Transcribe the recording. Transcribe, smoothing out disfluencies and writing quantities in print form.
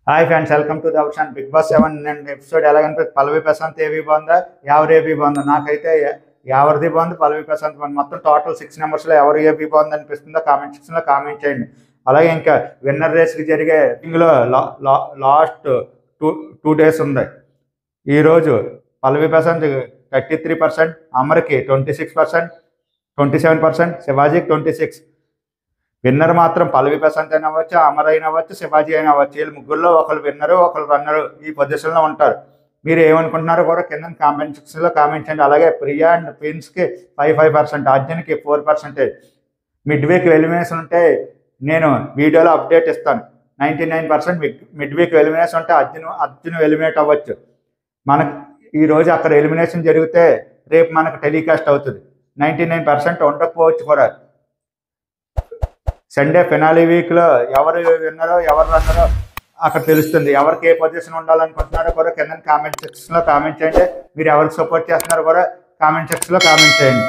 Hi friends, welcome to the option Bigg Boss 7 and episode ఎలాగనిపిస్తుంది. పల్లవి ప్రశాంత్ ఏవి బాగుందా, ఎవరు ఏపీ బాగుందా? నాకైతే ఎవరిది బాగుంది, పల్లవి ప్రశాంత్ బాగుంది. మొత్తం టోటల్ 6 నెంబర్స్లో ఎవరు ఏపీ బాగుంది అనిపిస్తుందో కామెంట్ సెక్షన్లో కామెంట్ చేయండి. అలాగే ఇంకా విన్నర్ రేస్కి జరిగే లో లాస్ట్ టూ టూ డేస్ ఉంది. ఈరోజు పల్లవి ప్రశాంత్ 33%, అమర్కి 26%, 27%, శివాజీకి 26%. విన్నర్ మాత్రం పల్లవి ప్రశాంత్ అయినా అవ్వచ్చు, అమర్ అయినా అవ్వచ్చు, శివాజీ అయినా అవ్వచ్చు. వీళ్ళు ముగ్గురులో ఒకరు విన్నరు, ఒకరు రన్నరు ఈ పొజిషన్లో ఉంటారు. మీరు ఏమనుకుంటున్నారో కూడా కింద కామెంట్ సెక్షన్లో కామెంట్ చేయండి. అలాగే ప్రియా అండ్ ప్రిన్స్కి 5%, అర్జున్కి 4%. మిడ్ వీక్ ఎలిమినేషన్ ఉంటే నేను వీడియోలో అప్డేట్ ఇస్తాను. 99% మిడ్ వీక్ ఎలిమినేషన్ ఉంటే అర్జున్ ఎలిమినేట్ అవ్వచ్చు. మనకు ఈరోజు అక్కడ ఎలిమినేషన్ జరిగితే రేపు మనకు టెలికాస్ట్ అవుతుంది. 99% ఉండకపోవచ్చు కూడా. సండే ఫినాలీ వీక్లో ఎవరు విన్నారో ఎవరు రన్నారో అక్కడ తెలుస్తుంది. ఎవరికి ఏ పొజిషన్ ఉండాలనుకుంటున్నారో కూడా కింద కామెంట్ సెక్షన్లో కామెంట్ చేయండి. మీరు ఎవరికి సపోర్ట్ చేస్తున్నారో కూడా కామెంట్ సెక్షన్లో కామెంట్ చేయండి.